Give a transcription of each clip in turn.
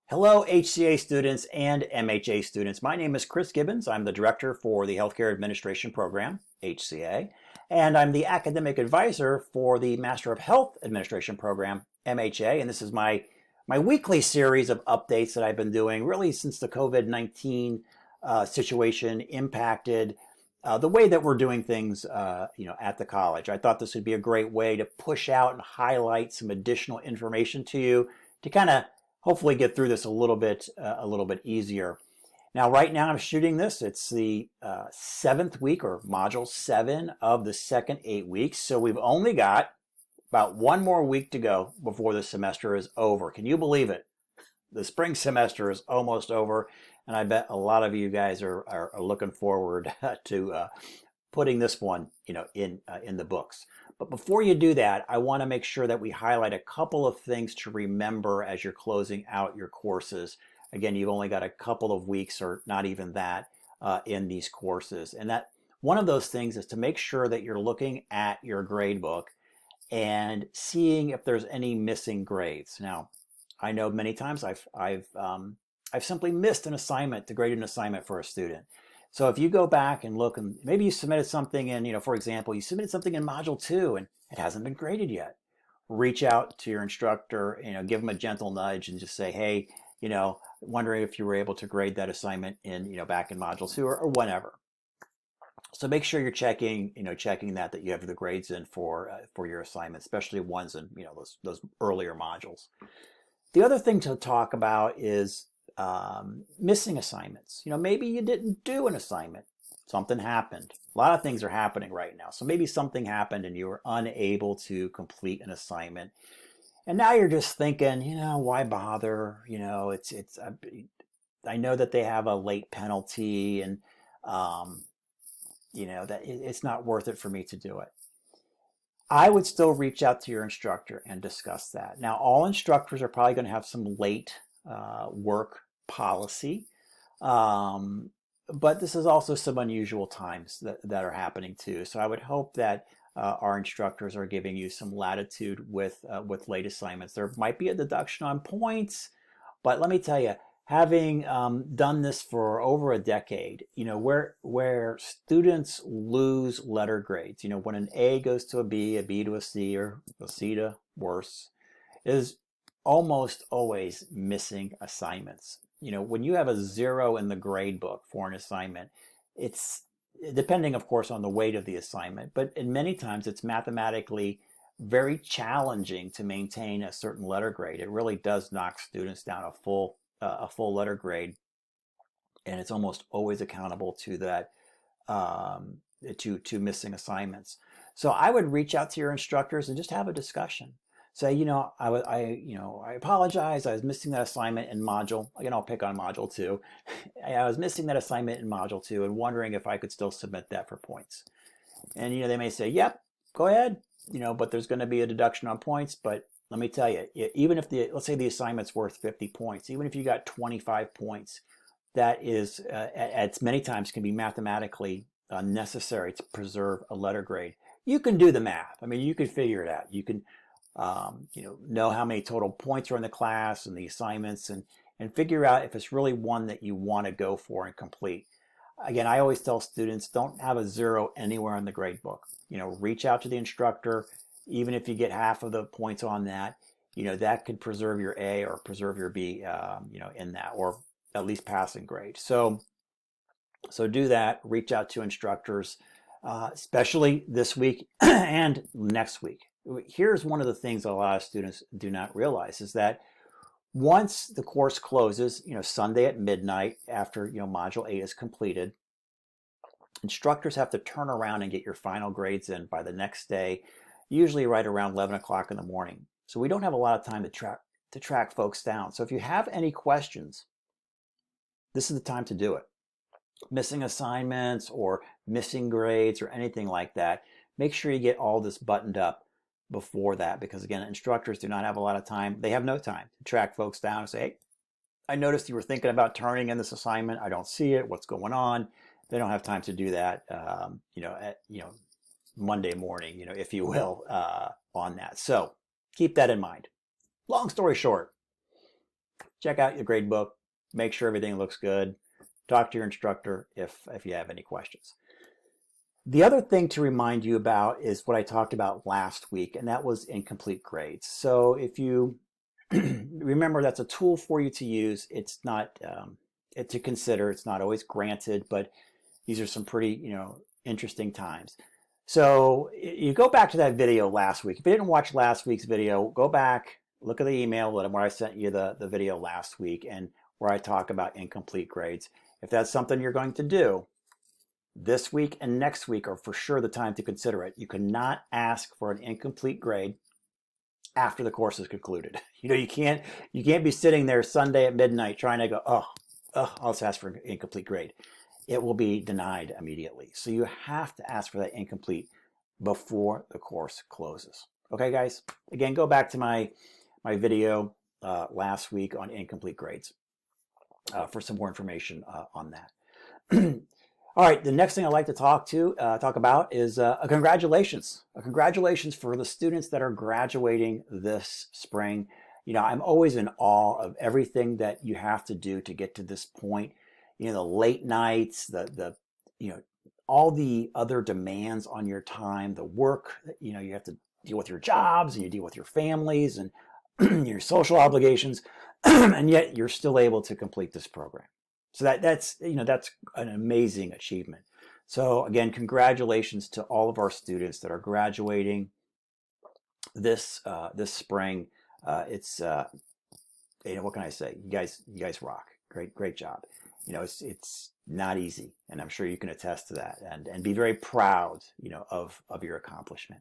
Hello, HCA students and MHA students. My name is Chris Gibbons. I'm the director for the Healthcare Administration Program, HCA, and I'm the academic advisor for the Master of Health Administration Program, MHA. And this is my weekly series of updates that I've been doing really since the COVID-19 situation impacted the way that we're doing things, at the college. I thought this would be a great way to push out and highlight some additional information to you to kind of hopefully get through this a little bit easier. Now, right now I'm shooting this. It's the 7th week or module 7 of the second 8 weeks. So we've only got about one more week to go before the semester is over. Can you believe it? The spring semester is almost over, and I bet a lot of you guys are looking forward to putting this one, in the books. But before you do that, I want to make sure that we highlight a couple of things to remember as you're closing out your courses. Again, you've only got a couple of weeks or not even that in these courses. And that one of those things is to make sure that you're looking at your grade book and seeing if there's any missing grades. Now, I know many times I've simply missed an assignment to grade an assignment for a student. So if you go back and look, and maybe you submitted something in, for example, you submitted something in Module 2 and it hasn't been graded yet. Reach out to your instructor, give them a gentle nudge and just say, hey, wondering if you were able to grade that assignment in, back in Module 2 or whatever. So make sure you're checking that you have the grades in for your assignment, especially ones in, those earlier modules. The other thing to talk about is missing assignments. Maybe you didn't do an assignment. Something happened. A lot of things are happening right now. So maybe something happened and you were unable to complete an assignment. And now you're just thinking, why bother? I know that they have a late penalty and, that it's not worth it for me to do it. I would still reach out to your instructor and discuss that. Now, all instructors are probably going to have some late work policy, but this is also some unusual times that are happening too. So I would hope that our instructors are giving you some latitude with late assignments. There might be a deduction on points, but let me tell you, having done this for over a decade, where students lose letter grades, when an A goes to a B to a C, or a C to worse, is almost always missing assignments. When you have a 0 in the grade book for an assignment, it's depending, of course, on the weight of the assignment, but in many times it's mathematically very challenging to maintain a certain letter grade. It really does knock students down a full letter grade, and it's almost always accountable to that to missing assignments. So I would reach out to your instructors and just have a discussion. Say, I apologize. I was missing that assignment in module. Again, I'll pick on module 2. I was missing that assignment in module 2 and wondering if I could still submit that for points. And they may say, "Yep, go ahead." But there's going to be a deduction on points. But let me tell you, even if let's say the assignment's worth 50 points, even if you got 25 points, that is, at many times can be mathematically necessary to preserve a letter grade. You can do the math. I mean, you can figure it out. You can, know how many total points are in the class and the assignments, and figure out if it's really one that you want to go for and complete. Again, I always tell students, don't have a 0 anywhere in the grade book. Reach out to the instructor. Even if you get half of the points on that, that could preserve your A or preserve your B, in that, or at least passing grade. So do that. Reach out to instructors, especially this week and next week. Here's one of the things a lot of students do not realize is that once the course closes, Sunday at midnight after, Module 8 is completed, instructors have to turn around and get your final grades in by the next day, usually right around 11 o'clock in the morning. So we don't have a lot of time to track folks down. So if you have any questions, this is the time to do it. Missing assignments or missing grades or anything like that, make sure you get all this buttoned up before that, because again, instructors do not have a lot of time. They have no time to track folks down and say, "Hey, I noticed you were thinking about turning in this assignment. I don't see it. What's going on?" They don't have time to do that, at Monday morning, if you will, on that. So keep that in mind. Long story short, check out your grade book, make sure everything looks good, talk to your instructor if you have any questions. The other thing to remind you about is what I talked about last week, and that was incomplete grades. So if you remember, that's a tool for you to use. It's not to consider. It's not always granted, but these are some pretty interesting times. So you go back to that video last week. If you didn't watch last week's video, go back, look at the email where I sent you the video last week and where I talk about incomplete grades. If that's something you're going to do, this week and next week are for sure the time to consider it. You cannot ask for an incomplete grade after the course is concluded. You can't be sitting there Sunday at midnight trying to go, I'll just ask for an incomplete grade. It will be denied immediately. So you have to ask for that incomplete before the course closes. Okay, guys? Again, go back to my video last week on incomplete grades for some more information on that. All right, the next thing I'd like to talk about is congratulations. Congratulations for the students that are graduating this spring. I'm always in awe of everything that you have to do to get to this point. The late nights, the all the other demands on your time, the work, you have to deal with your jobs and you deal with your families and your social obligations, and yet you're still able to complete this program. So that's an amazing achievement. So again, congratulations to all of our students that are graduating this spring. It's what can I say? You guys rock. Great job. It's not easy, and I'm sure you can attest to that, and be very proud, of your accomplishment.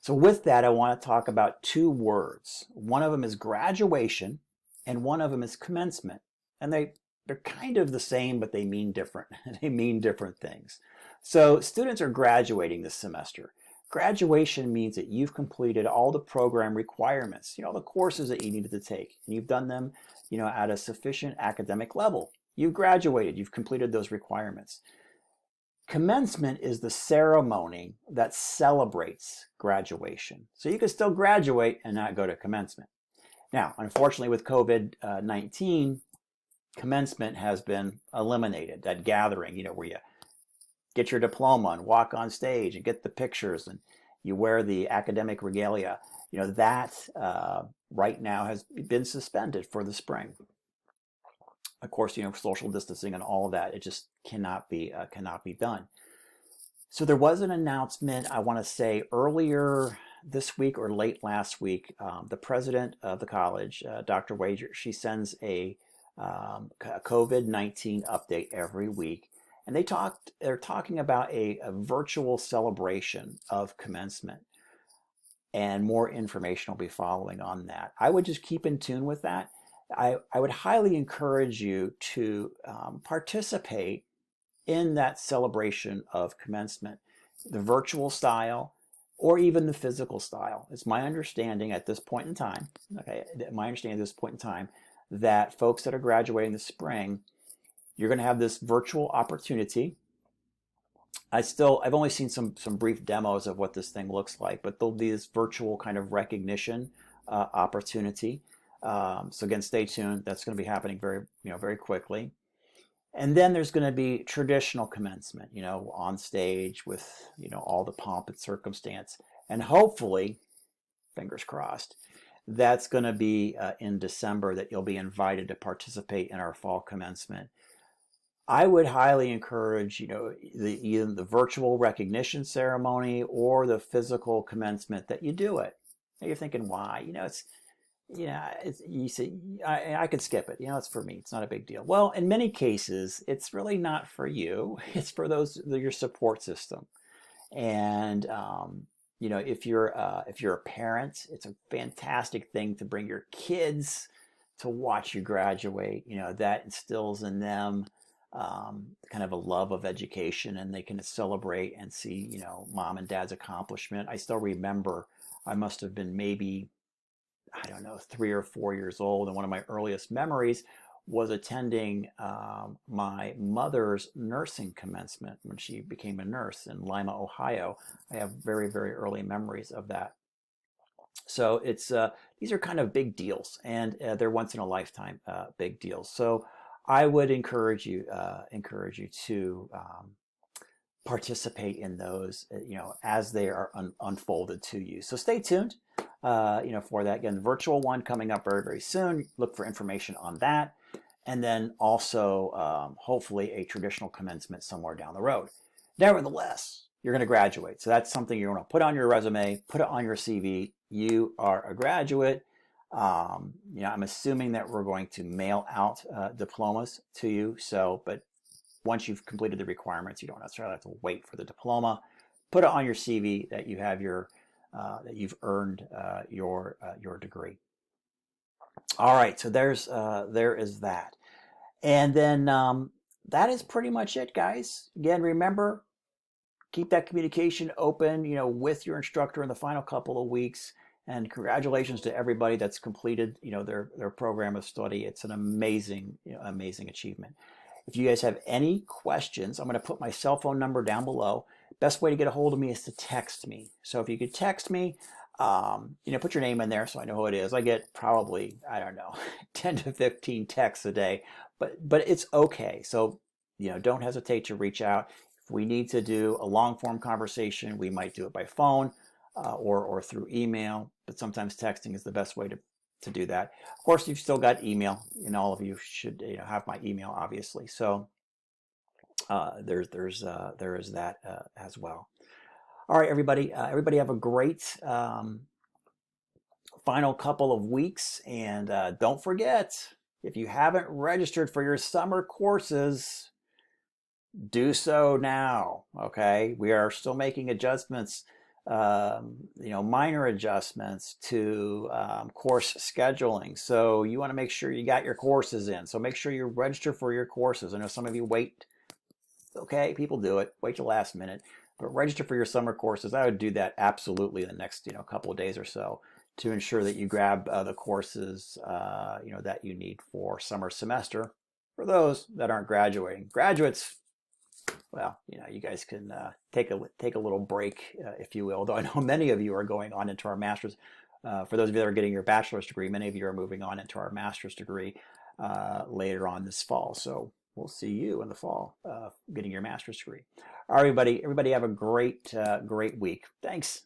So with that, I want to talk about two words. One of them is graduation, and one of them is commencement, and they're kind of the same, but they mean different. They mean different things. So students are graduating this semester. Graduation means that you've completed all the program requirements, the courses that you needed to take, and you've done them, at a sufficient academic level. You've graduated, you've completed those requirements. Commencement is the ceremony that celebrates graduation. So you can still graduate and not go to commencement. Now, unfortunately with COVID-19, commencement has been eliminated. That gathering, where you get your diploma and walk on stage and get the pictures and you wear the academic regalia, that right now has been suspended for the spring. Of course, social distancing and all of that, it just cannot be done. So there was an announcement, I want to say earlier this week or late last week. The president of the college, Dr. Wager, she sends a COVID-19 update every week. And they're talking about a virtual celebration of commencement. And more information will be following on that. I would just keep in tune with that. I would highly encourage you to participate in that celebration of commencement, the virtual style or even the physical style. It's my understanding at this point in time, that folks that are graduating this spring, you're going to have this virtual opportunity. I've only seen some brief demos of what this thing looks like, but there'll be this virtual kind of recognition opportunity. So again, stay tuned. That's going to be happening very quickly. And then there's going to be traditional commencement, on stage with, all the pomp and circumstance. And hopefully, fingers crossed, that's going to be in December, that you'll be invited to participate in our fall commencement. I would highly encourage, either the virtual recognition ceremony or the physical commencement, that you do it. Now you're thinking, why? You say, I could skip it. It's for me. It's not a big deal. Well, in many cases, it's really not for you. It's for your support system. And if you're a parent, it's a fantastic thing to bring your kids to watch you graduate. That instills in them kind of a love of education, and they can celebrate and see, mom and dad's accomplishment. I still remember I must have been maybe, 3 or 4 years old, and one of my earliest memories was attending my mother's nursing commencement when she became a nurse in Lima, Ohio. I have very, very early memories of that. So it's these are kind of big deals, and they're once in a lifetime big deals. So I would encourage you to participate in those, as they are unfolded to you. So stay tuned, for that. Again, the virtual one coming up very, very soon. Look for information on that. And then also, hopefully, a traditional commencement somewhere down the road. Nevertheless, you're going to graduate. So that's something you're going to put on your resume, put it on your CV. You are a graduate. I'm assuming that we're going to mail out diplomas to you. So, but once you've completed the requirements, you don't necessarily have to wait for the diploma. Put it on your CV that you have that you've earned your degree. All right, so there is that, and then that is pretty much it, guys. Again, remember, keep that communication open, with your instructor in the final couple of weeks. And congratulations to everybody that's completed, their program of study. It's an amazing, amazing achievement. If you guys have any questions, I'm going to put my cell phone number down below. Best way to get a hold of me is to text me. So if you could text me, put your name in there so I know who it is. I get probably, I don't know, 10 to 15 texts a day, but it's okay. So, don't hesitate to reach out. If we need to do a long form conversation, we might do it by phone or through email, but sometimes texting is the best way to do that. Of course, you've still got email, and all of you should have my email, obviously. So there is that as well. All right, everybody. Everybody have a great final couple of weeks, and don't forget, if you haven't registered for your summer courses, do so now. Okay, we are still making adjustments. Minor adjustments to course scheduling. So you want to make sure you got your courses in. So make sure you register for your courses. I know some of you wait. Okay, people do it. Wait till last minute. But register for your summer courses. I would do that absolutely in the next couple of days or so to ensure that you grab the courses that you need for summer semester. For those that aren't graduating, graduates, well, you guys can take a little break, if you will. Though I know many of you are going on into our master's. For those of you that are getting your bachelor's degree, many of you are moving on into our master's degree later on this fall. So we'll see you in the fall getting your master's degree. All right, everybody have a great week. Thanks.